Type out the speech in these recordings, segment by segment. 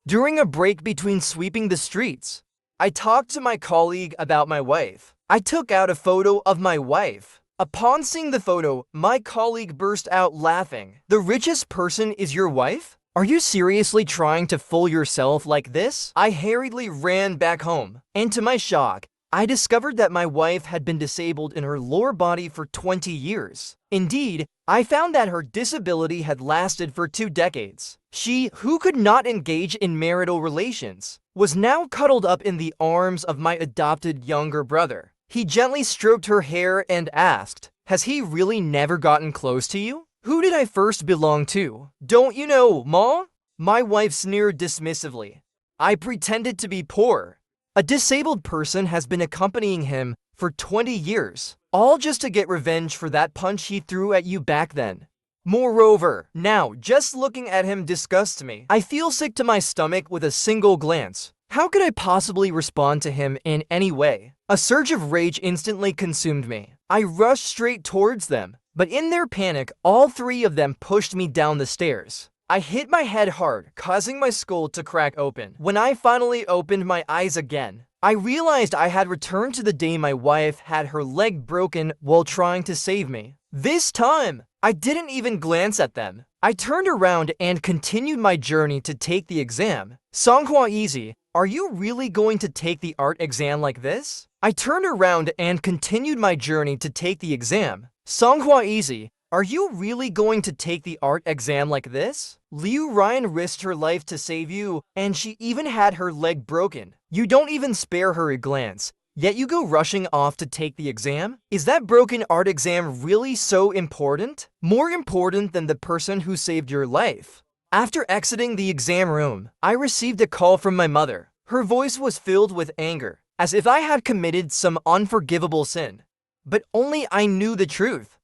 During a break between sweeping the streets, I talked to my colleague about my wife. I took out a photo of my wife. Upon seeing the photo, my colleague burst out laughing. The richest person is your wife? Are you seriously trying to fool yourself like this? I hurriedly ran back home, and to my shock, I discovered that my wife had been disabled in her lower body for 20 years. Indeed, I found that her disability had lasted for 2 decades. She, who could not engage in marital relations, was now cuddled up in the arms of my adopted younger brother. He gently stroked her hair and asked, "Has he really never gotten close to you? Who did I first belong to? Don't you know, Ma?" My wife sneered dismissively. I pretended to be poor. A disabled person has been accompanying him for 20 years, all just to get revenge for that punch he threw at you back then. Moreover, now, just looking at him disgusts me. I feel sick to my stomach with a single glance. How could I possibly respond to him in any way? A surge of rage instantly consumed me. I rushed straight towards them, but in their panic, all 3 of them pushed me down the stairs. I hit my head hard, causing my skull to crack open. When I finally opened my eyes again, I realized I had returned to the day my wife had her leg broken while trying to save me. This time, I didn't even glance at them. I turned around and continued my journey to take the exam. Songhua Easy, are you really going to take the art exam like this? I turned around and continued my journey to take the exam. Songhua Easy, are you really going to take the art exam like this? Liu Ryan risked her life to save you, and she even had her leg broken. You don't even spare her a glance, yet you go rushing off to take the exam? Is that broken art exam really so important? More important than the person who saved your life? After exiting the exam room, I received a call from my mother. Her voice was filled with anger, as if I had committed some unforgivable sin. But only I knew the truth.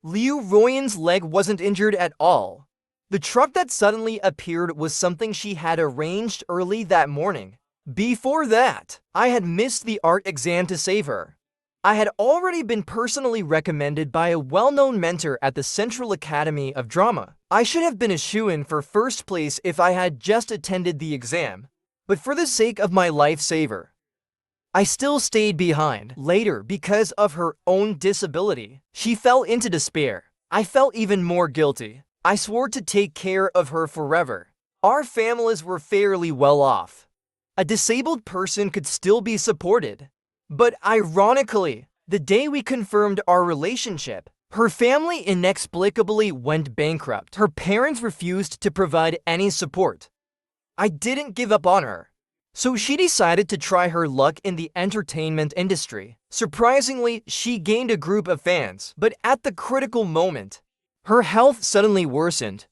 Liu Ruoyan's leg wasn't injured at all. The truck that suddenly appeared was something she had arranged early that morning. Before that, I had missed the art exam to save her. I had already been personally recommended by a well-known mentor at the Central Academy of Drama. I should have been a shoo-in for first place if I had just attended the exam. But for the sake of my lifesaver, I still stayed behind. Later, because of her own disability, she fell into despair. I felt even more guilty. I swore to take care of her forever. Our families were fairly well off. A disabled person could still be supported. But ironically, the day we confirmed our relationship, her family inexplicably went bankrupt. Her parents refused to provide any support. I didn't give up on her. So she decided to try her luck in the entertainment industry. Surprisingly, she gained a group of fans, but at the critical moment, her health suddenly worsened.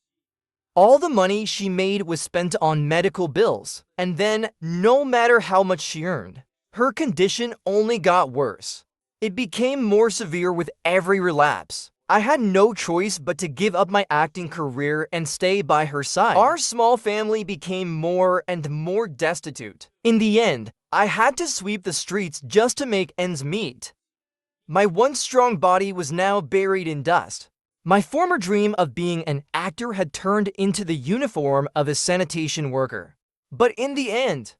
All the money she made was spent on medical bills, and then, no matter how much she earned, her condition only got worse. It became more severe with every relapse. I had no choice but to give up my acting career and stay by her side. Our small family became more and more destitute. In the end, I had to sweep the streets just to make ends meet. My once strong body was now buried in dust. My former dream of being an actor had turned into the uniform of a sanitation worker. But in the end,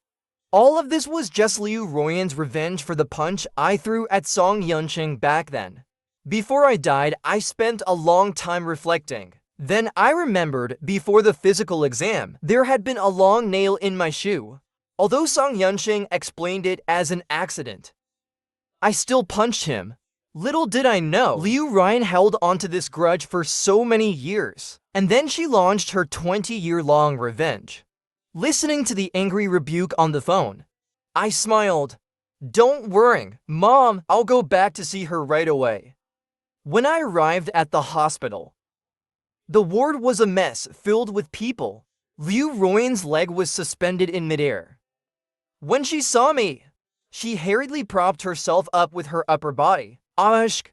all of this was just Liu Ruoyan's revenge for the punch I threw at Song Yunqing back then. Before I died, I spent a long time reflecting. Then I remembered, before the physical exam, there had been a long nail in my shoe. Although Song Yunqing explained it as an accident, I still punched him. Little did I know, Liu Ryan held onto this grudge for so many years. And then she launched her 20-year-long revenge. Listening to the angry rebuke on the phone, I smiled. "Don't worry, Mom, I'll go back to see her right away." When I arrived at the hospital, the ward was a mess filled with people. Liu Ruoyan's leg was suspended in midair. When she saw me, she hurriedly propped herself up with her upper body. "Ashk,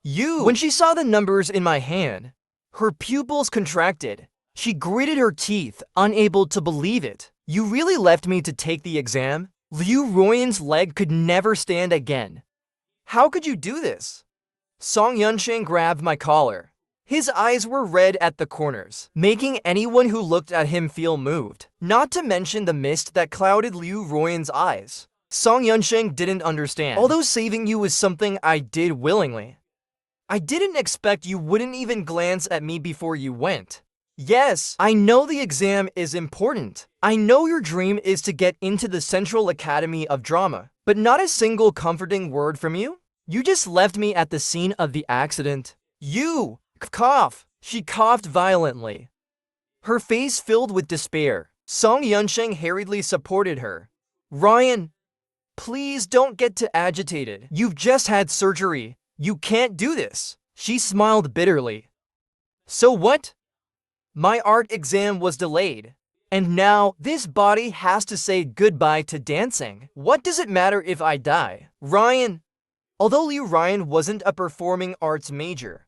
you!" When she saw the numbers in my hand, her pupils contracted. She gritted her teeth, unable to believe it. "You really left me to take the exam?" Liu Ruoyan's leg could never stand again. "How could you do this?" Song Yunqing grabbed my collar. His eyes were red at the corners, making anyone who looked at him feel moved. Not to mention the mist that clouded Liu Ruian's eyes. Song Yunsheng didn't understand. Although saving you was something I did willingly, I didn't expect you wouldn't even glance at me before you went. Yes, I know the exam is important. I know your dream is to get into the Central Academy of Drama, but not a single comforting word from you? You just left me at the scene of the accident. You! Cough! She coughed violently, her face filled with despair. Song Yunsheng hurriedly supported her. Ryan, please don't get too agitated. You've just had surgery. You can't do this. She smiled bitterly. So what? My art exam was delayed, and now this body has to say goodbye to dancing. What does it matter if I die? Ryan. Although Liu Ryan wasn't a performing arts major,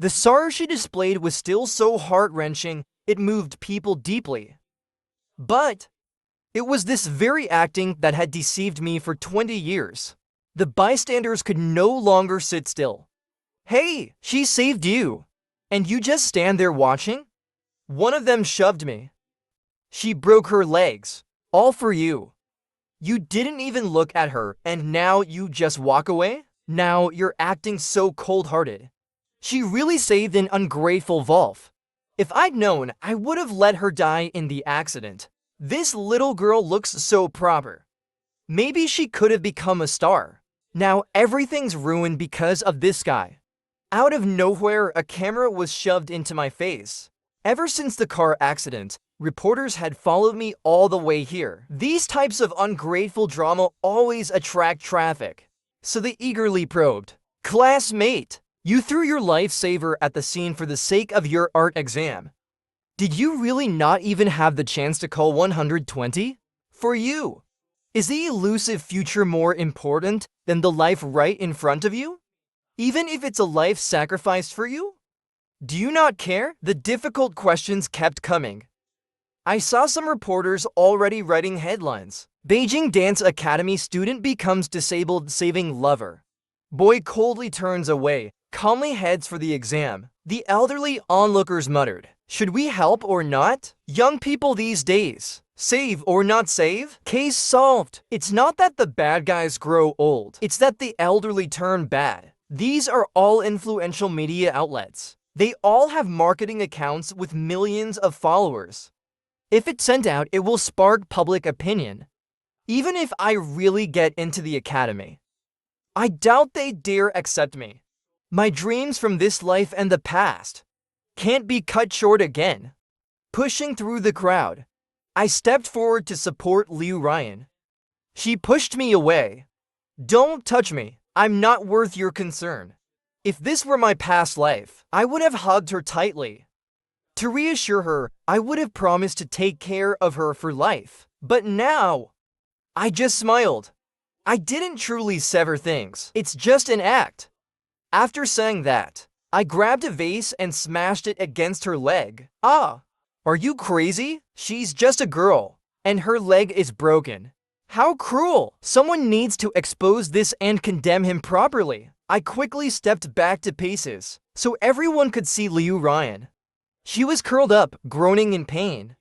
the sorrow she displayed was still so heart-wrenching it moved people deeply. But it was this very acting that had deceived me for 20 years. The bystanders could no longer sit still. Hey, she saved you, and you just stand there watching? One of them shoved me. She broke her legs, all for you. You didn't even look at her, and now you just walk away? Now you're acting so cold-hearted. She really saved an ungrateful Wolf. If I'd known, I would have let her die in the accident. This little girl looks so proper. Maybe she could have become a star. Now everything's ruined because of this guy. Out of nowhere, a camera was shoved into my face. Ever since the car accident, reporters had followed me all the way here. These types of ungrateful drama always attract traffic, so they eagerly probed. Classmate, you threw your lifesaver at the scene for the sake of your art exam. Did you really not even have the chance to call 120? For you, is the elusive future more important than the life right in front of you? Even if it's a life sacrificed for you? Do you not care? The difficult questions kept coming. I saw some reporters already writing headlines. Beijing Dance Academy student becomes disabled saving lover. Boy coldly turns away, calmly heads for the exam. The elderly onlookers muttered, should we help or not? Young people these days, save or not save? Case solved. It's not that the bad guys grow old. It's that the elderly turn bad. These are all influential media outlets. They all have marketing accounts with millions of followers. If it's sent out, it will spark public opinion. Even if I really get into the academy, I doubt they dare accept me. My dreams from this life and the past can't be cut short again. Pushing through the crowd, I stepped forward to support Liu Ryan. She pushed me away. Don't touch me. I'm not worth your concern. If this were my past life, I would have hugged her tightly. To reassure her, I would have promised to take care of her for life. But now, I just smiled. I didn't truly sever things. It's just an act. After saying that, I grabbed a vase and smashed it against her leg. Ah, are you crazy? She's just a girl, and her leg is broken. How cruel! Someone needs to expose this and condemn him properly. I quickly stepped back to paces, so everyone could see Liu Ryan. She was curled up, groaning in pain.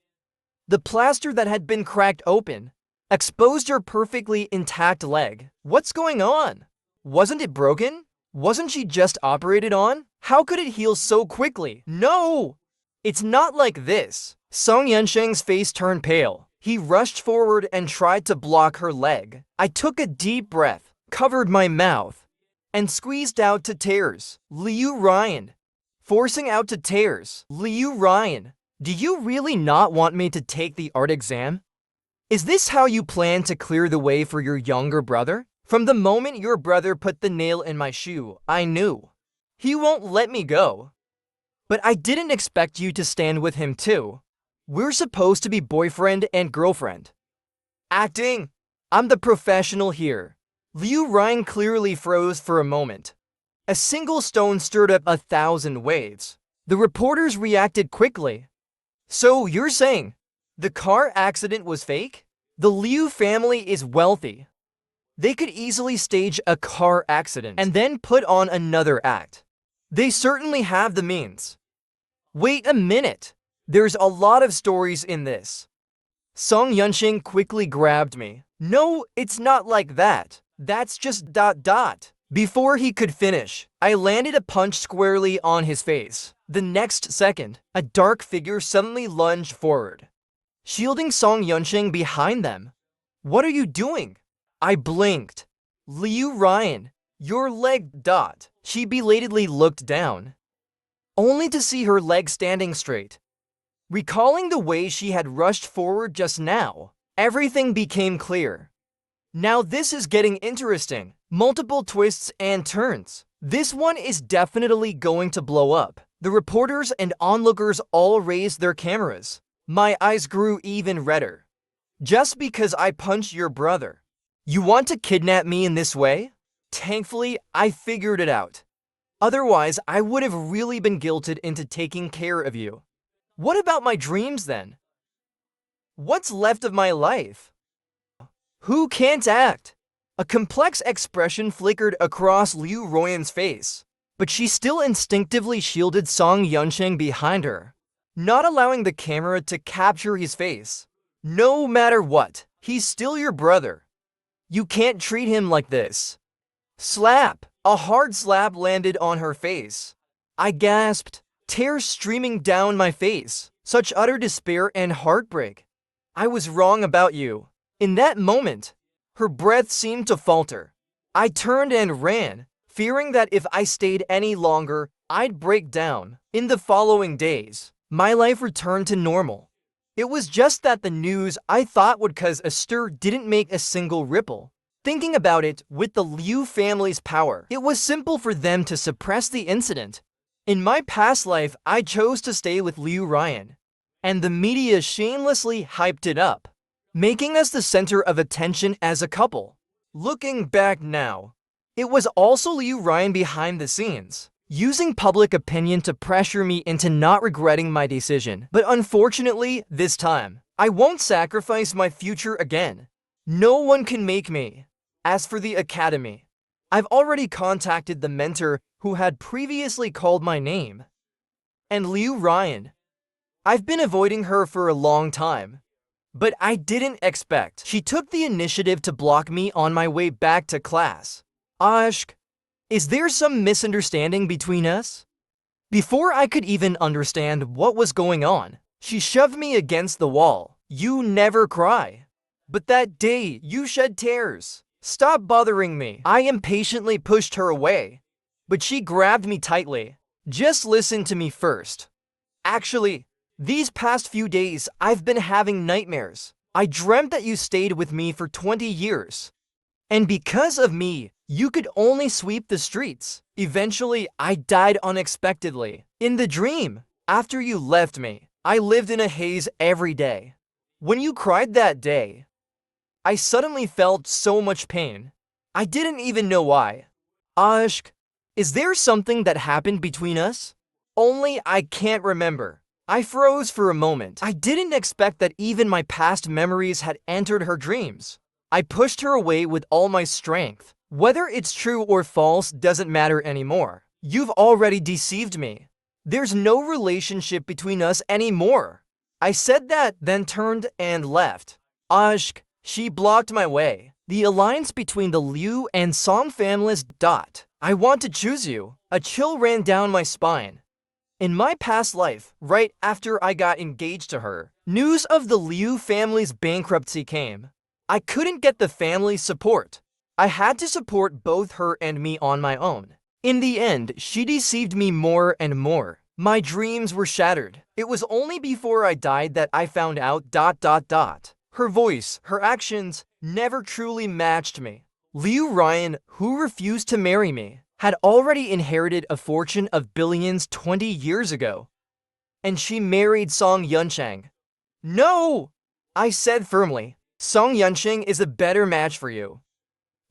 The plaster that had been cracked open exposed her perfectly intact leg. What's going on? Wasn't it broken? Wasn't she just operated on? How could it heal so quickly? No! It's not like this. Song Yansheng's face turned pale. He rushed forward and tried to block her leg. I took a deep breath, covered my mouth, and squeezed out to tears. Liu Ryan. Forcing out to tears. Liu Ryan, do you really not want me to take the art exam? Is this how you plan to clear the way for your younger brother? From the moment your brother put the nail in my shoe, I knew. He won't let me go. But I didn't expect you to stand with him too. We're supposed to be boyfriend and girlfriend. Acting. I'm the professional here. Liu Ryan clearly froze for a moment. A single stone stirred up 1,000 waves. The reporters reacted quickly. So you're saying the car accident was fake? The Liu family is wealthy. They could easily stage a car accident and then put on another act. They certainly have the means. Wait a minute. There's a lot of stories in this. Song Yunxing quickly grabbed me. No, it's not like that. That's just ... Before he could finish, I landed a punch squarely on his face. The next second, a dark figure suddenly lunged forward, shielding Song Yunxing behind them. What are you doing? I blinked. Liu Ryan, your leg ... She belatedly looked down, only to see her leg standing straight. Recalling the way she had rushed forward just now, everything became clear. Now this is getting interesting. Multiple twists and turns. This one is definitely going to blow up. The reporters and onlookers all raised their cameras. My eyes grew even redder. Just because I punched your brother. You want to kidnap me in this way? Thankfully, I figured it out. Otherwise, I would have really been guilted into taking care of you. What about my dreams then? What's left of my life? Who can't act? A complex expression flickered across Liu Ruoyan's face, but she still instinctively shielded Song Yunxing behind her, not allowing the camera to capture his face. No matter what, he's still your brother. You can't treat him like this. Slap! A hard slap landed on her face. I gasped, tears streaming down my face, such utter despair and heartbreak. I was wrong about you. In that moment, her breath seemed to falter. I turned and ran, fearing that if I stayed any longer, I'd break down. In the following days, my life returned to normal. It was just that the news I thought would cause a stir didn't make a single ripple. Thinking about it, with the Liu family's power, it was simple for them to suppress the incident. In my past life, I chose to stay with Liu Ryan, and the media shamelessly hyped it up, making us the center of attention as a couple. Looking back now, it was also Liu Ryan behind the scenes, using public opinion to pressure me into not regretting my decision. But unfortunately, this time, I won't sacrifice my future again. No one can make me. As for the academy, I've already contacted the mentor who had previously called my name. And Liu Ryan, I've been avoiding her for a long time. But I didn't expect she took the initiative to block me on my way back to class. Ashk, is there some misunderstanding between us? Before I could even understand what was going on, she shoved me against the wall. You never cry. But that day, you shed tears. Stop bothering me. I impatiently pushed her away, but she grabbed me tightly. Just listen to me first. Actually, these past few days, I've been having nightmares. I dreamt that you stayed with me for 20 years. And because of me, you could only sweep the streets. Eventually, I died unexpectedly. In the dream, after you left me, I lived in a haze every day. When you cried that day, I suddenly felt so much pain. I didn't even know why. Ashk, is there something that happened between us? Only I can't remember. I froze for a moment. I didn't expect that even my past memories had entered her dreams. I pushed her away with all my strength. Whether it's true or false doesn't matter anymore. You've already deceived me. There's no relationship between us anymore. I said that, then turned and left. Ashk, she blocked my way. The alliance between the Liu and Song families ... I want to choose you. A chill ran down my spine. In my past life, right after I got engaged to her, news of the Liu family's bankruptcy came. I couldn't get the family's support. I had to support both her and me on my own. In the end, she deceived me more and more. My dreams were shattered. It was only before I died that I found out ... Her voice, her actions, never truly matched me. Liu Ryan, who refused to marry me, had already inherited a fortune of billions 20 years ago. And she married Song Yunxing. No! I said firmly, Song Yunxing is a better match for you.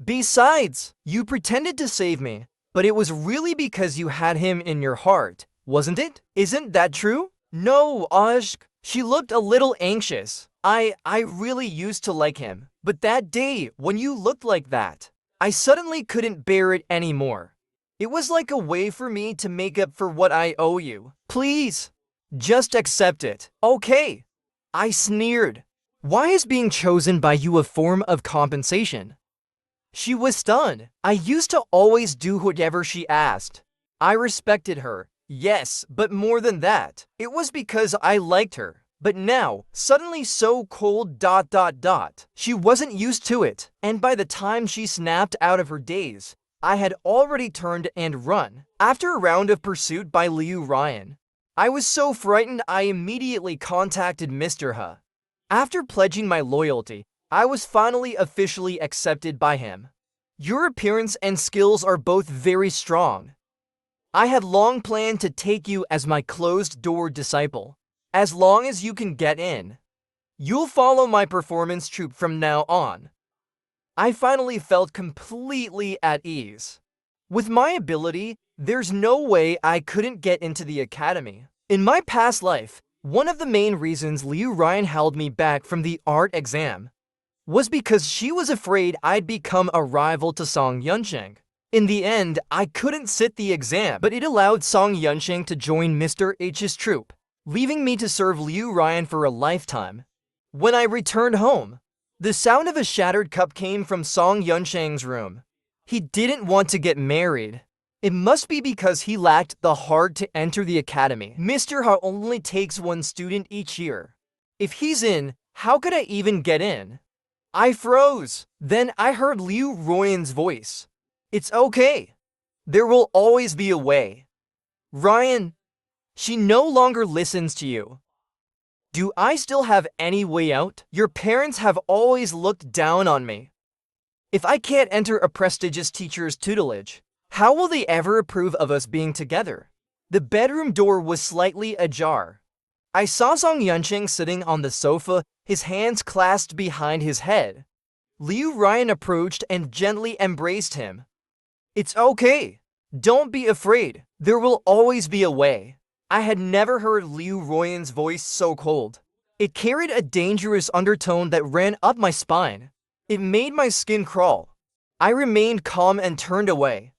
Besides, you pretended to save me, but it was really because you had him in your heart, wasn't it? Isn't that true? No, Ashk. She looked a little anxious. I really used to like him. But that day, when you looked like that, I suddenly couldn't bear it anymore. It was like a way for me to make up for what I owe you. Please, just accept it. Okay. I sneered. Why is being chosen by you a form of compensation? She was stunned. I used to always do whatever she asked. I respected her, yes, but more than that, it was because I liked her. But now, suddenly so cold ... She wasn't used to it, and by the time she snapped out of her daze, I had already turned and run. After a round of pursuit by Liu Ryan, I was so frightened I immediately contacted Mr. He. After pledging my loyalty, I was finally officially accepted by him. Your appearance and skills are both very strong. I had long planned to take you as my closed-door disciple. As long as you can get in, you'll follow my performance troupe from now on. I finally felt completely at ease. With my ability, there's no way I couldn't get into the academy. In my past life, one of the main reasons Liu Ryan held me back from the art exam was because she was afraid I'd become a rival to Song Yunsheng. In the end, I couldn't sit the exam, but it allowed Song Yunsheng to join Mr. H's troupe, leaving me to serve Liu Ryan for a lifetime. When I returned home, the sound of a shattered cup came from Song Yunsheng's room. He didn't want to get married. It must be because he lacked the heart to enter the academy. Mr. Ha only takes one student each year. If he's in, how could I even get in? I froze. Then I heard Liu Ryan's voice. It's okay. There will always be a way. Ryan, she no longer listens to you. Do I still have any way out? Your parents have always looked down on me. If I can't enter a prestigious teacher's tutelage, how will they ever approve of us being together? The bedroom door was slightly ajar. I saw Song Yunsheng sitting on the sofa, his hands clasped behind his head. Liu Ryan approached and gently embraced him. It's okay. Don't be afraid. There will always be a way. I had never heard Liu Ryan's voice so cold. It carried a dangerous undertone that ran up my spine. It made my skin crawl. I remained calm and turned away.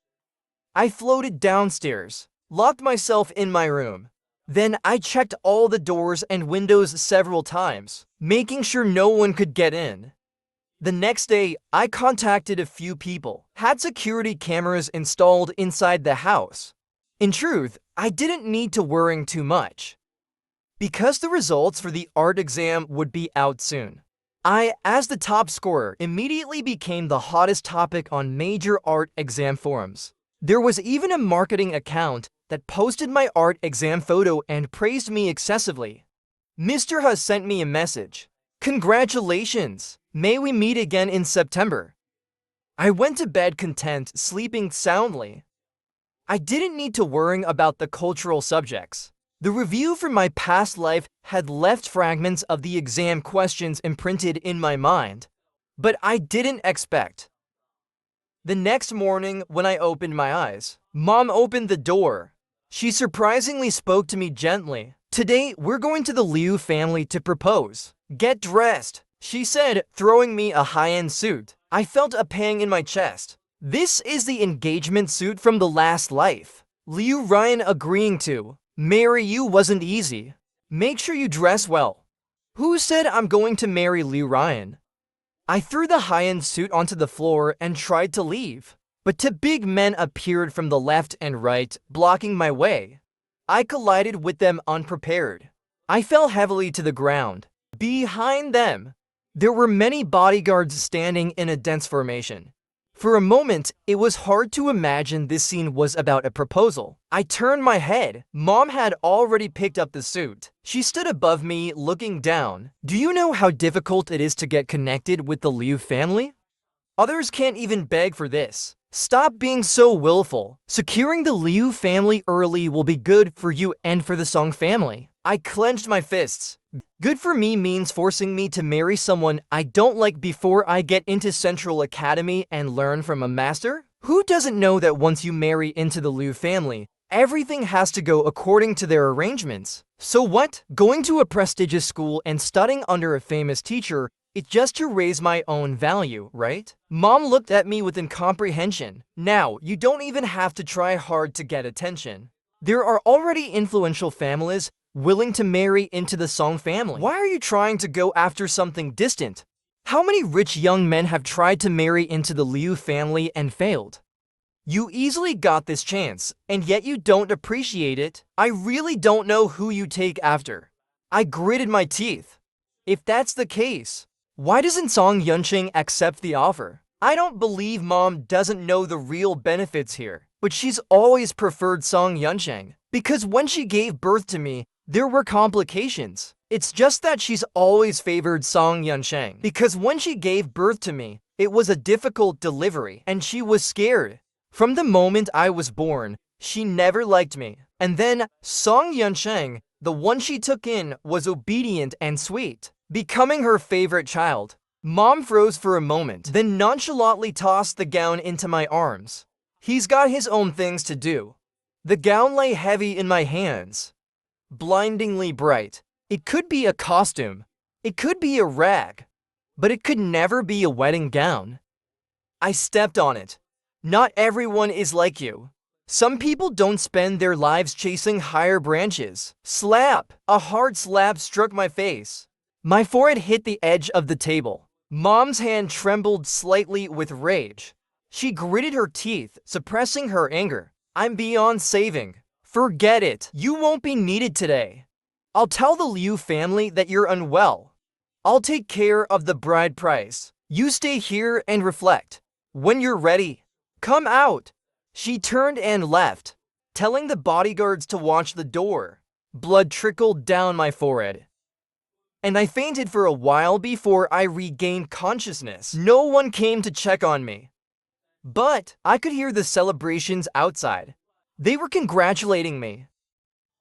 I floated downstairs, locked myself in my room. Then I checked all the doors and windows several times, making sure no one could get in. The next day, I contacted a few people, had security cameras installed inside the house. In truth, I didn't need to worry too much, because the results for the art exam would be out soon. I, as the top scorer, immediately became the hottest topic on major art exam forums. There was even a marketing account that posted my art exam photo and praised me excessively. Mr. He sent me a message. Congratulations! May we meet again in September. I went to bed content, sleeping soundly. I didn't need to worry about the cultural subjects. The review from my past life had left fragments of the exam questions imprinted in my mind, but I didn't expect. The next morning, when I opened my eyes, Mom opened the door. She surprisingly spoke to me gently. Today, we're going to the Liu family to propose. Get dressed, she said, throwing me a high-end suit. I felt a pang in my chest. This is the engagement suit from the last life. Liu Ryan agreeing to marry you wasn't easy. Make sure you dress well. Who said I'm going to marry Liu Ryan? I threw the high-end suit onto the floor and tried to leave, but two big men appeared from the left and right, blocking my way. I collided with them unprepared. I fell heavily to the ground. Behind them, there were many bodyguards standing in a dense formation. For a moment, it was hard to imagine this scene was about a proposal. I turned my head. Mom had already picked up the suit. She stood above me, looking down. Do you know how difficult it is to get connected with the Liu family? Others can't even beg for this. Stop being so willful. Securing the Liu family early will be good for you and for the Song family. I clenched my fists. Good for me means forcing me to marry someone I don't like before I get into Central Academy and learn from a master? Who doesn't know that once you marry into the Liu family, everything has to go according to their arrangements? So what? Going to a prestigious school and studying under a famous teacher It's just to raise my own value, right? Mom looked at me with incomprehension. Now, you don't even have to try hard to get attention. There are already influential families willing to marry into the Song family. Why are you trying to go after something distant? How many rich young men have tried to marry into the Liu family and failed? You easily got this chance, and yet you don't appreciate it. I really don't know who you take after. I gritted my teeth. If that's the case, why doesn't Song Yuncheng accept the offer? I don't believe Mom doesn't know the real benefits here, but she's always preferred Song Yuncheng, because when she gave birth to me, there were complications. It's just that she's always favored Song Yuncheng, because when she gave birth to me, it was a difficult delivery, and she was scared. From the moment I was born, she never liked me. And then Song Yuncheng, the one she took in, was obedient and sweet, becoming her favorite child. Mom froze for a moment, then nonchalantly tossed the gown into my arms. He's got his own things to do. The gown lay heavy in my hands, blindingly bright. It could be a costume, it could be a rag, but it could never be a wedding gown. I stepped on it. Not everyone is like you. Some people don't spend their lives chasing higher branches. Slap! A hard slap struck my face. My forehead hit the edge of the table. Mom's hand trembled slightly with rage. She gritted her teeth, suppressing her anger. I'm beyond saving. Forget it. You won't be needed today. I'll tell the Liu family that you're unwell. I'll take care of the bride price. You stay here and reflect. When you're ready, come out. She turned and left, telling the bodyguards to watch the door. Blood trickled down my forehead, and I fainted for a while before I regained consciousness. No one came to check on me, but I could hear the celebrations outside. They were congratulating me,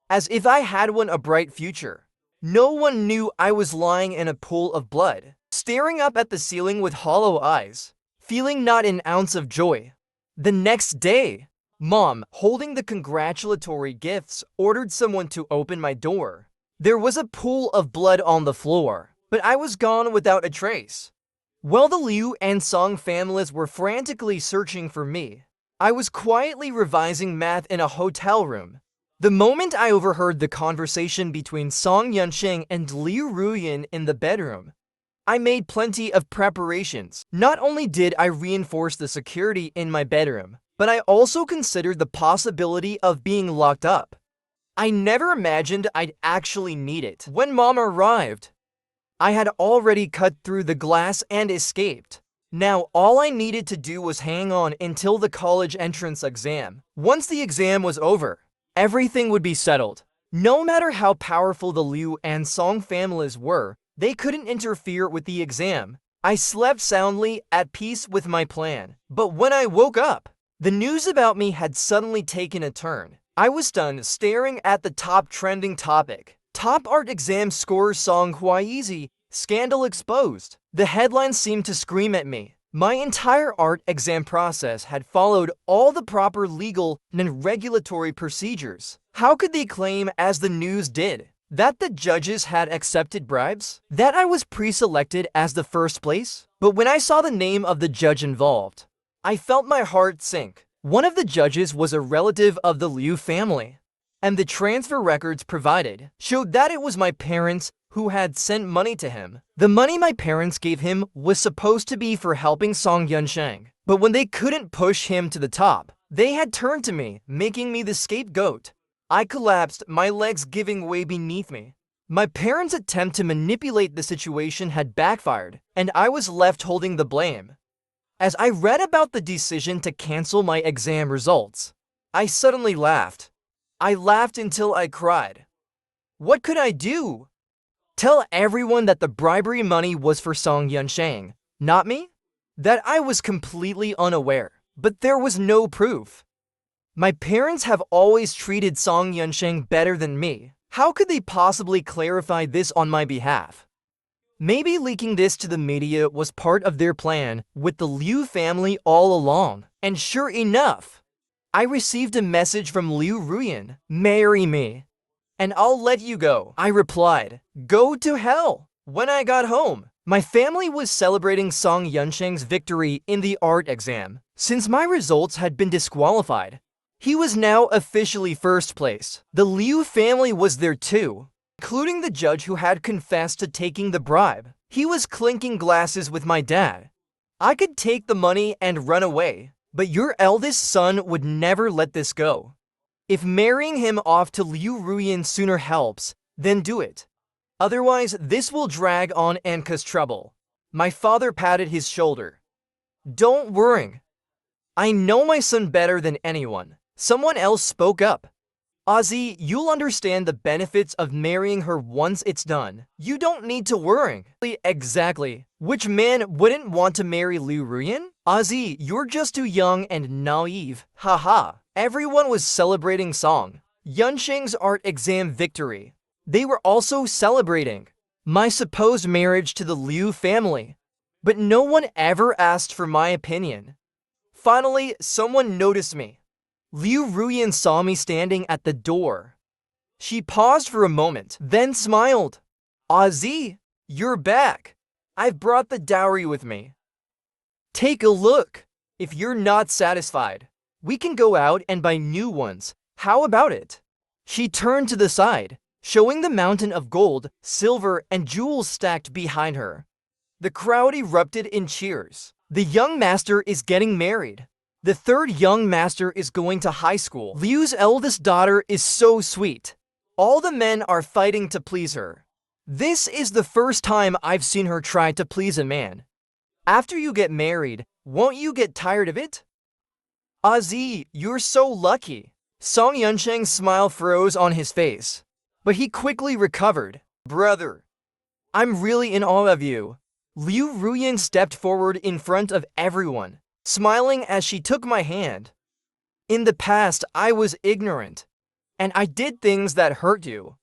as if I had won a bright future. No one knew I was lying in a pool of blood, staring up at the ceiling with hollow eyes, feeling not an ounce of joy. The next day, Mom, holding the congratulatory gifts, ordered someone to open my door. There was a pool of blood on the floor, but I was gone without a trace. While the Liu and Song families were frantically searching for me, I was quietly revising math in a hotel room. The moment I overheard the conversation between Song Yuncheng and Liu Ruyin in the bedroom, I made plenty of preparations. Not only did I reinforce the security in my bedroom, but I also considered the possibility of being locked up. I never imagined I'd actually need it. When Mom arrived, I had already cut through the glass and escaped. Now all I needed to do was hang on until the college entrance exam. Once the exam was over, everything would be settled. No matter how powerful the Liu and Song families were, they couldn't interfere with the exam. I slept soundly, at peace with my plan. But when I woke up, the news about me had suddenly taken a turn. I was stunned, staring at the top trending topic. Top art exam scores Song Huaizi, scandal exposed. The headline seemed to scream at me. My entire art exam process had followed all the proper legal and regulatory procedures. How could they claim, as the news did, that the judges had accepted bribes? That I was pre-selected as the first place? But when I saw the name of the judge involved, I felt my heart sink. One of the judges was a relative of the Liu family, and the transfer records provided showed that it was my parents who had sent money to him. The money my parents gave him was supposed to be for helping Song Yuncheng, but when they couldn't push him to the top, they had turned to me, making me the scapegoat. I collapsed, my legs giving way beneath me. My parents' attempt to manipulate the situation had backfired, and I was left holding the blame. As I read about the decision to cancel my exam results, I suddenly laughed. I laughed until I cried. What could I do? Tell everyone that the bribery money was for Song Yuncheng, not me? That I was completely unaware, but there was no proof. My parents have always treated Song Yuncheng better than me. How could they possibly clarify this on my behalf? Maybe leaking this to the media was part of their plan with the Liu family all along. And sure enough, I received a message from Liu Ruyin. Marry me, and I'll let you go. I replied, go to hell. When I got home, My family was celebrating Song Yunsheng's victory in the art exam. Since my results had been disqualified, he was now officially first place. The Liu family was there too, including the judge who had confessed to taking the bribe. He was clinking glasses with my dad. I could take the money and run away, but your eldest son would never let this go. If marrying him off to Liu Ruyan sooner helps, then do it. Otherwise, this will drag on and cause trouble. My father patted his shoulder. Don't worry. I know my son better than anyone. Someone else spoke up. Ozzy, you'll understand the benefits of marrying her once it's done. You don't need to worry. Exactly. Which man wouldn't want to marry Liu Ruyan? Ozzy, you're just too young and naive. Haha. Everyone was celebrating Song Yunsheng's art exam victory. They were also celebrating my supposed marriage to the Liu family, but no one ever asked for my opinion. Finally, someone noticed me. Liu Ruyan saw me standing at the door. She paused for a moment, then smiled. Ozzy, you're back. I've brought the dowry with me. Take a look. If you're not satisfied, we can go out and buy new ones. How about it? She turned to the side, showing the mountain of gold, silver, and jewels stacked behind her. The crowd erupted in cheers. The young master is getting married. The third young master is going to high school. Liu's eldest daughter is so sweet. All the men are fighting to please her. This is the first time I've seen her try to please a man. After you get married, won't you get tired of it? Ozzy, you're so lucky. Song Yunsheng's smile froze on his face, but he quickly recovered. Brother, I'm really in awe of you. Liu Ruyan stepped forward in front of everyone, smiling as she took my hand. In the past, I was ignorant, and I did things that hurt you.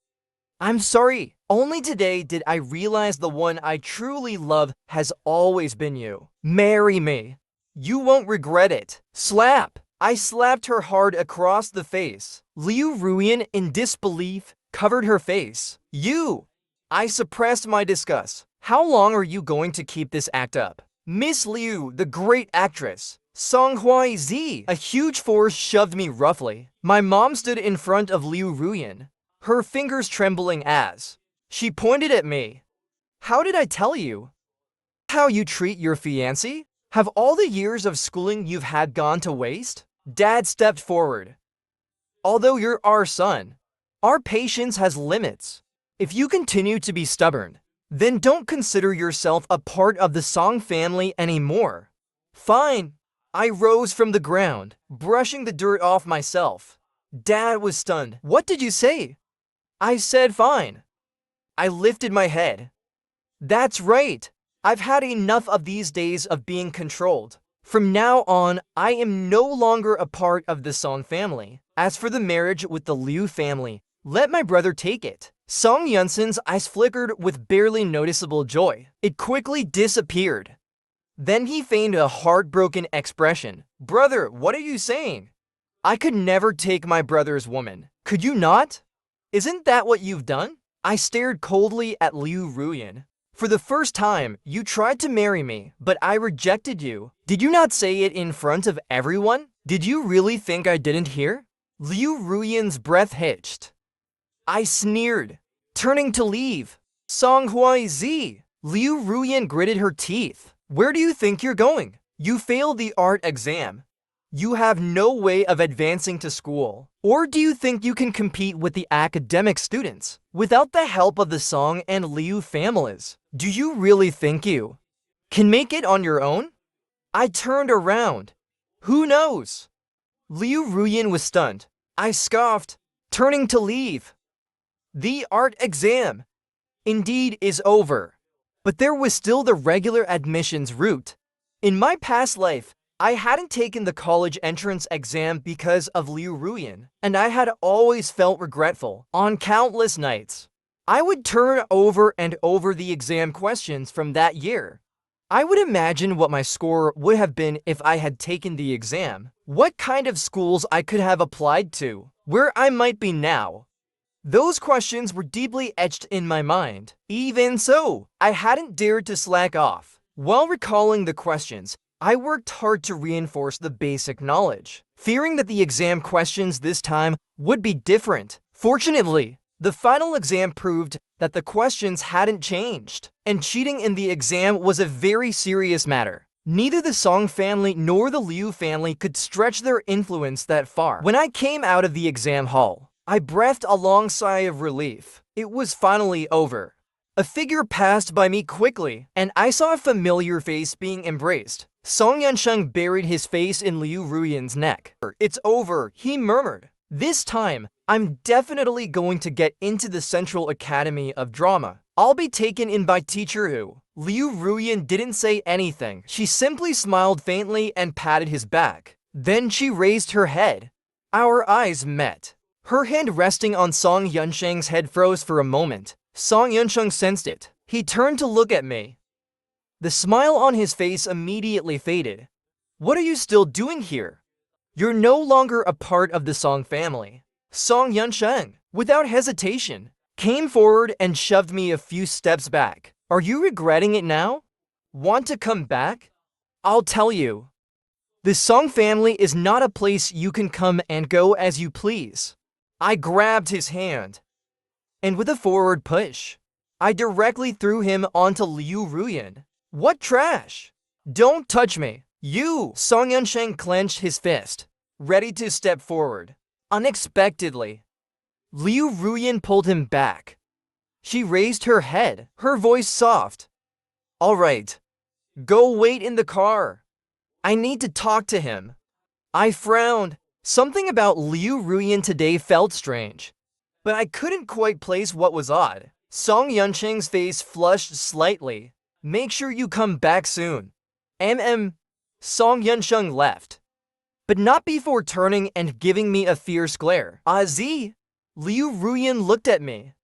I'm sorry. Only today did I realize the one I truly love has always been you. Marry me. You won't regret it. Slap. I slapped her hard across the face. Liu Ruyan, in disbelief, covered her face. You! I suppressed my disgust. How long are you going to keep this act up? Miss Liu, the great actress. Song Zi. A huge force shoved me roughly. My mom stood in front of Liu Ruyan, her fingers trembling as she pointed at me. How did I tell you? How you treat your fiancé? Have all the years of schooling you've had gone to waste? Dad stepped forward. Although you're our son, our patience has limits. If you continue to be stubborn, then don't consider yourself a part of the Song family anymore. Fine. I rose from the ground, brushing the dirt off myself. Dad was stunned. What did you say? I said fine. I lifted my head. That's right. I've had enough of these days of being controlled. From now on, I am no longer a part of the Song family. As for the marriage with the Liu family, let my brother take it. Song Yunsen's eyes flickered with barely noticeable joy. It quickly disappeared. Then he feigned a heartbroken expression. Brother, what are you saying? I could never take my brother's woman. Could you not? Isn't that what you've done? I stared coldly at Liu Ruyan. For the first time, you tried to marry me, but I rejected you. Did you not say it in front of everyone? Did you really think I didn't hear? Liu Ruyan's breath hitched. I sneered, turning to leave. Song Zi. Liu Ruyan gritted her teeth. Where do you think you're going? You failed the art exam. You have no way of advancing to school. Or do you think you can compete with the academic students without the help of the Song and Liu families? Do you really think you can make it on your own? I turned around. Who knows? Liu Ruyan was stunned. I scoffed, turning to leave. The art exam, indeed, is over. But there was still the regular admissions route. In my past life, I hadn't taken the college entrance exam because of Liu Ruyan, and I had always felt regretful. On countless nights, I would turn over and over the exam questions from that year. I would imagine what my score would have been if I had taken the exam, what kind of schools I could have applied to, where I might be now. Those questions were deeply etched in my mind. Even so, I hadn't dared to slack off. While recalling the questions, I worked hard to reinforce the basic knowledge, fearing that the exam questions this time would be different. Fortunately, the final exam proved that the questions hadn't changed, and cheating in the exam was a very serious matter. Neither the Song family nor the Liu family could stretch their influence that far. When I came out of the exam hall, I breathed a long sigh of relief. It was finally over. A figure passed by me quickly, and I saw a familiar face being embraced. Song Yunsheng buried his face in Liu Ruyan's neck. "It's over," he murmured. "This time, I'm definitely going to get into the Central Academy of Drama. I'll be taken in by Teacher Hu." Liu Ruyan didn't say anything. She simply smiled faintly and patted his back. Then she raised her head. Our eyes met. Her hand resting on Song Yunsheng's head froze for a moment. Song Yunsheng sensed it. He turned to look at me. The smile on his face immediately faded. "What are you still doing here? You're no longer a part of the Song family." Song Yunsheng, without hesitation, came forward and shoved me a few steps back. "Are you regretting it now? Want to come back? I'll tell you. The Song family is not a place you can come and go as you please." I grabbed his hand, and with a forward push, I directly threw him onto Liu Ruyan. "What trash? Don't touch me, you!" Song Yunsheng clenched his fist, ready to step forward. Unexpectedly, Liu Ruyan pulled him back. She raised her head, her voice soft. "All right, go wait in the car. I need to talk to him." I frowned. Something about Liu Ruyan today felt strange, but I couldn't quite place what was odd. Song Yunsheng's face flushed slightly. "Make sure you come back soon." Song Yunsheng left, but not before turning and giving me a fierce glare. "Azi?" Liu Ruyan looked at me.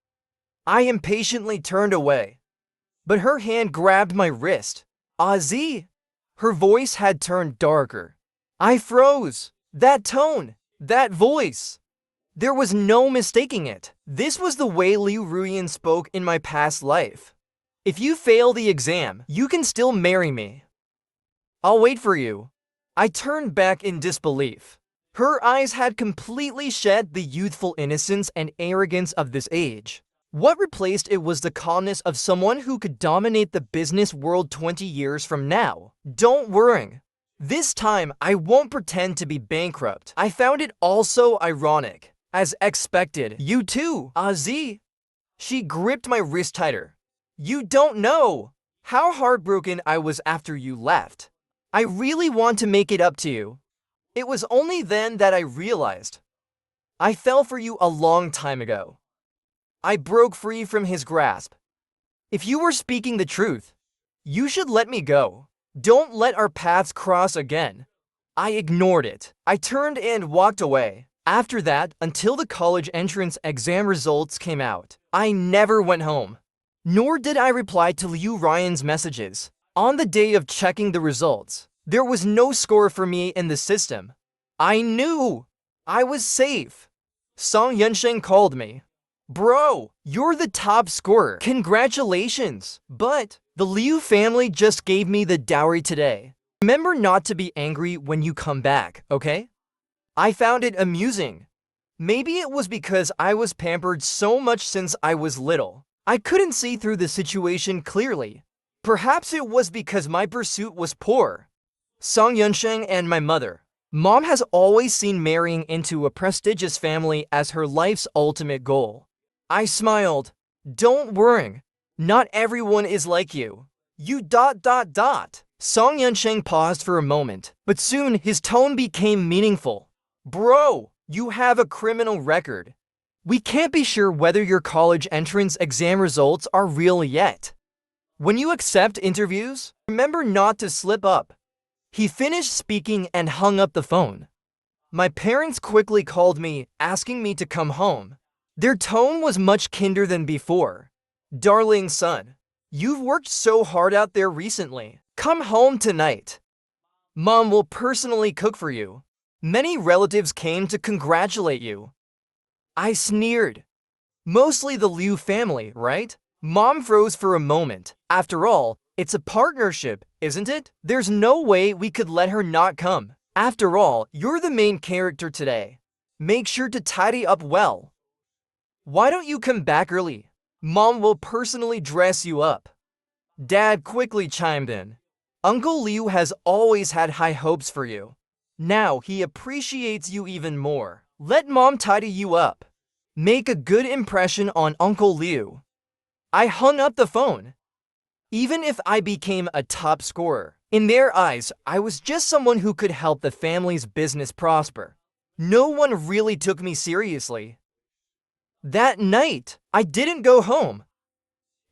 I impatiently turned away, but her hand grabbed my wrist. "Azi?" Her voice had turned darker. I froze. That tone, that voice. There was no mistaking it. This was the way Liu Ruyan spoke in my past life. "If you fail the exam, you can still marry me. I'll wait for you." I turned back in disbelief. Her eyes had completely shed the youthful innocence and arrogance of this age. What replaced it was the calmness of someone who could dominate the business world 20 years from now. "Don't worry. This time, I won't pretend to be bankrupt." I found it also ironic. As expected, "You too, Azi." She gripped my wrist tighter. "You don't know how heartbroken I was after you left. I really want to make it up to you." It was only then that I realized I fell for you a long time ago. I broke free from his grasp. "If you were speaking the truth, you should let me go. Don't let our paths cross again." I ignored it. I turned and walked away. After that, until the college entrance exam results came out, I never went home. Nor did I reply to Liu Ryan's messages. On the day of checking the results, there was no score for me in the system. I knew I was safe. Song Yunsheng called me. "Bro, you're the top scorer. Congratulations." But the Liu family just gave me the dowry today. Remember not to be angry when you come back, okay? I found it amusing. Maybe it was because I was pampered so much since I was little. I couldn't see through the situation clearly. Perhaps it was because my pursuit was poor. Song Yunsheng and my mother. Mom has always seen marrying into a prestigious family as her life's ultimate goal. I smiled. "Don't worry. Not everyone is like you. You ... Song Yunsheng paused for a moment, but soon his tone became meaningful. "Bro, you have a criminal record. We can't be sure whether your college entrance exam results are real yet. When you accept interviews, remember not to slip up." He finished speaking and hung up the phone. My parents quickly called me, asking me to come home. Their tone was much kinder than before. "Darling son, you've worked so hard out there recently. Come home tonight. Mom will personally cook for you. Many relatives came to congratulate you." I sneered. Mostly the Liu family, right? Mom froze for a moment. After all, it's a partnership, isn't it? There's no way we could let her not come. After all, you're the main character today. Make sure to tidy up well. Why don't you come back early? Mom will personally dress you up. Dad quickly chimed in. Uncle Liu has always had high hopes for you. Now he appreciates you even more. Let Mom tidy you up. Make a good impression on Uncle Liu. I hung up the phone. Even if I became a top scorer, in their eyes, I was just someone who could help the family's business prosper. No one really took me seriously. That night, I didn't go home.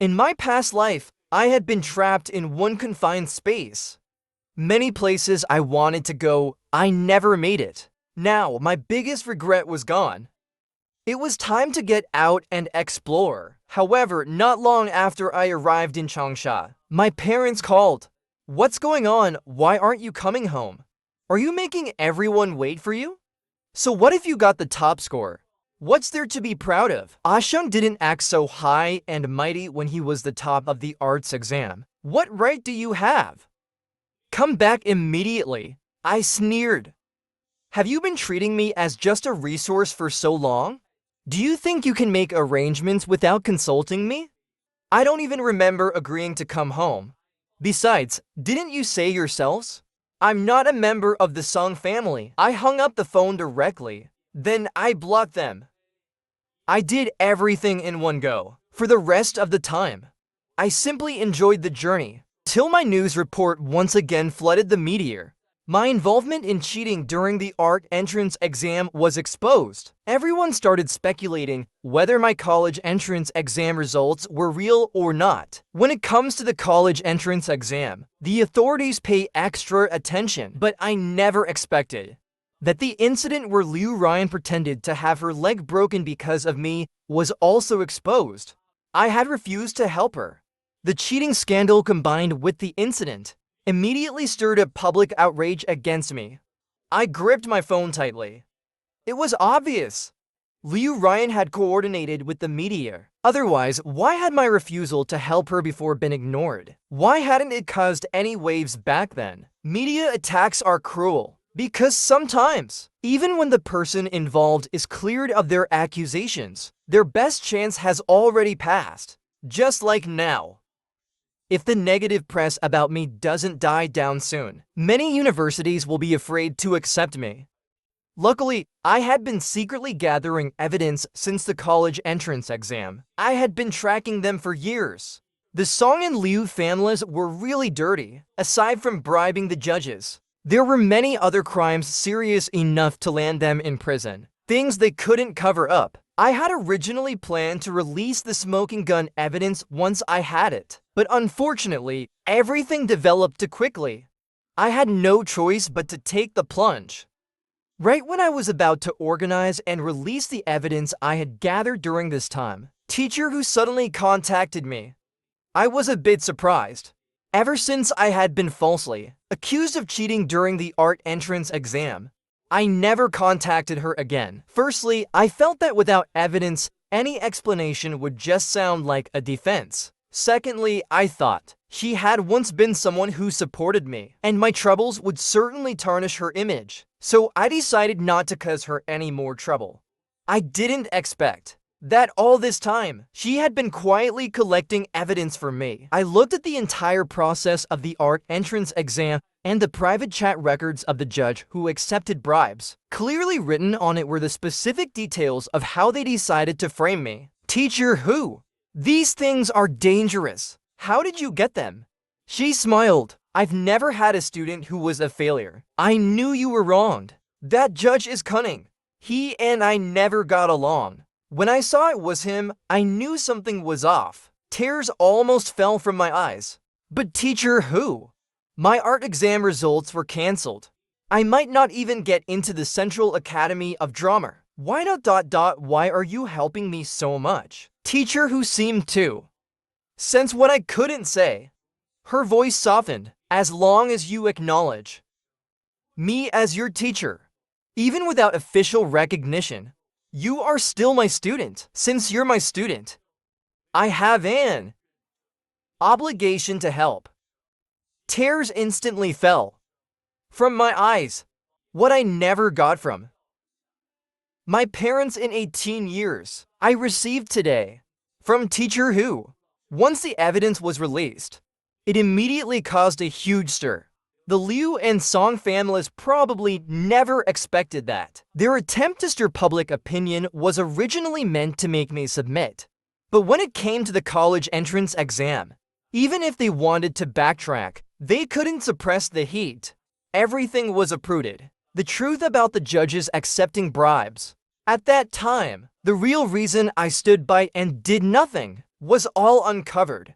In my past life, I had been trapped in one confined space. Many places I wanted to go, I never made it. Now, my biggest regret was gone. It was time to get out and explore. However, not long after I arrived in Changsha, my parents called. What's going on? Why aren't you coming home? Are you making everyone wait for you? So what if you got the top score? What's there to be proud of? Ashun didn't act so high and mighty when he was the top of the arts exam. What right do you have? Come back immediately. I sneered. Have you been treating me as just a resource for so long? Do you think you can make arrangements without consulting me? I don't even remember agreeing to come home. Besides, didn't you say yourselves? I'm not a member of the Song family. I hung up the phone directly. Then I blocked them. I did everything in one go. For the rest of the time, I simply enjoyed the journey, till my news report once again flooded the media. My involvement in cheating during the art entrance exam was exposed. Everyone started speculating whether my college entrance exam results were real or not. When it comes to the college entrance exam, the authorities pay extra attention, but I never expected that the incident where Liu Ryan pretended to have her leg broken because of me was also exposed. I had refused to help her. The cheating scandal combined with the incident immediately stirred up public outrage against me. I gripped my phone tightly. It was obvious. Liu Ryan had coordinated with the media. Otherwise, why had my refusal to help her before been ignored? Why hadn't it caused any waves back then? Media attacks are cruel. Because sometimes, even when the person involved is cleared of their accusations, their best chance has already passed. Just like now. If the negative press about me doesn't die down soon, many universities will be afraid to accept me. Luckily, I had been secretly gathering evidence since the college entrance exam. I had been tracking them for years. The Song and Liu families were really dirty, aside from bribing the judges. There were many other crimes serious enough to land them in prison, things they couldn't cover up. I had originally planned to release the smoking gun evidence once I had it, but unfortunately, everything developed too quickly. I had no choice but to take the plunge. Right when I was about to organize and release the evidence I had gathered during this time, teacher who suddenly contacted me. I was a bit surprised. Ever since I had been falsely accused of cheating during the art entrance exam, I never contacted her again. Firstly, I felt that without evidence, any explanation would just sound like a defense. Secondly, I thought she had once been someone who supported me, and my troubles would certainly tarnish her image. So I decided not to cause her any more trouble. I didn't expect that all this time, she had been quietly collecting evidence for me. I looked at the entire process of the art entrance exam and the private chat records of the judge who accepted bribes. Clearly written on it were the specific details of how they decided to frame me. Teacher who? These things are dangerous. How did you get them? She smiled. I've never had a student who was a failure. I knew you were wronged. That judge is cunning. He and I never got along. When I saw it was him, I knew something was off. Tears almost fell from my eyes. But teacher who? My art exam results were cancelled. I might not even get into the Central Academy of Drama. Why not? Why are you helping me so much? Teacher who seemed to sense what I couldn't say. Her voice softened. As long as you acknowledge me as your teacher, even without official recognition, You are still my student. Since you're my student, I have an obligation to help. Tears instantly fell from my eyes. What I never got from my parents in 18 years, I received today from teacher who, once the evidence was released, it immediately caused a huge stir. The Liu and Song families probably never expected that. Their attempt to stir public opinion was originally meant to make me submit. But when it came to the college entrance exam, even if they wanted to backtrack, they couldn't suppress the heat. Everything was uprooted. The truth about the judges accepting bribes. At that time, the real reason I stood by and did nothing was all uncovered.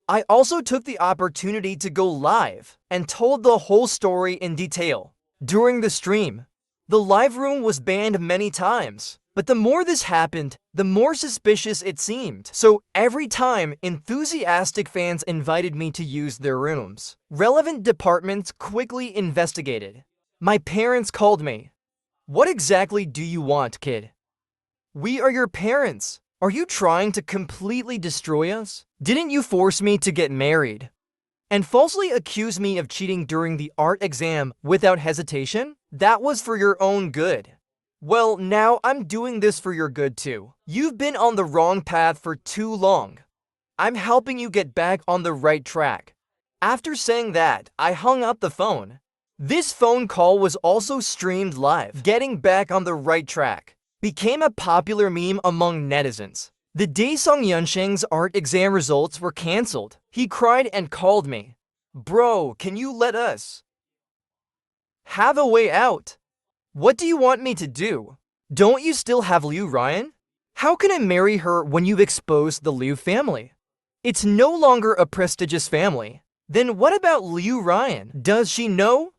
I also took the opportunity to go live and told the whole story in detail. During the stream, the live room was banned many times, but the more this happened, the more suspicious it seemed. So every time enthusiastic fans invited me to use their rooms, relevant departments quickly investigated. My parents called me. What exactly do you want, kid? We are your parents. Are you trying to completely destroy us? Didn't you force me to get married and falsely accuse me of cheating during the art exam without hesitation? That was for your own good. Well, now I'm doing this for your good too. You've been on the wrong path for too long. I'm helping you get back on the right track. After saying that, I hung up the phone. This phone call was also streamed live. Getting back on the right track became a popular meme among netizens. The day Song Yunsheng's art exam results were cancelled, he cried and called me. Bro, can you let us have a way out? What do you want me to do? Don't you still have Liu Ryan? How can I marry her when you've exposed the Liu family? It's no longer a prestigious family. Then what about Liu Ryan? Does she know?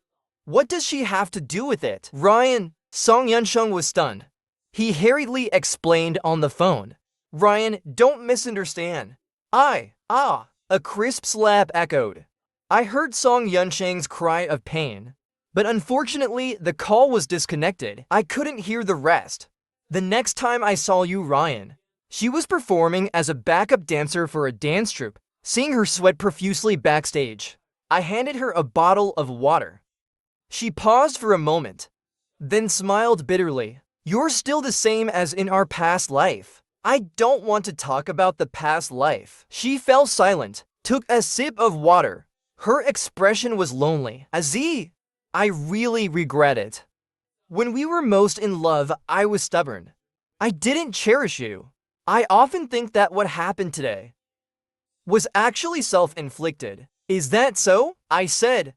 What does she have to do with it? Ryan, Song Yunsheng was stunned. He hurriedly explained on the phone. Ryan, don't misunderstand. A crisp slap echoed. I heard Song Yunsheng's cry of pain. But unfortunately, the call was disconnected. I couldn't hear the rest. The next time I saw you, Ryan, she was performing as a backup dancer for a dance troupe, seeing her sweat profusely backstage. I handed her a bottle of water. She paused for a moment, then smiled bitterly. You're still the same as in our past life. I don't want to talk about the past life. She fell silent, took a sip of water. Her expression was lonely. Aziz, I really regret it. When we were most in love, I was stubborn. I didn't cherish you. I often think that what happened today was actually self-inflicted. Is that so? I said.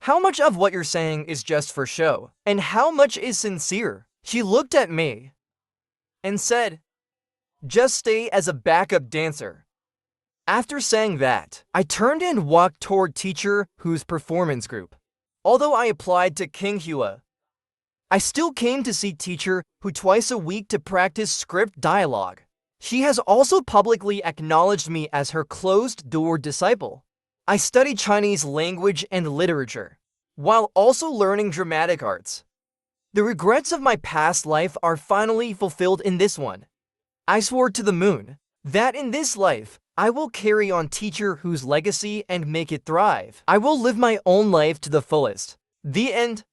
How much of what you're saying is just for show? And how much is sincere? She looked at me and said, just stay as a backup dancer. After saying that, I turned and walked toward teacher whose performance group. Although I applied to King Hua, I still came to see teacher who twice a week to practice script dialogue. She has also publicly acknowledged me as her closed-door disciple. I study Chinese language and literature, while also learning dramatic arts. The regrets of my past life are finally fulfilled in this one. I swore to the moon that in this life, I will carry on teacher whose legacy and make it thrive. I will live my own life to the fullest. The end.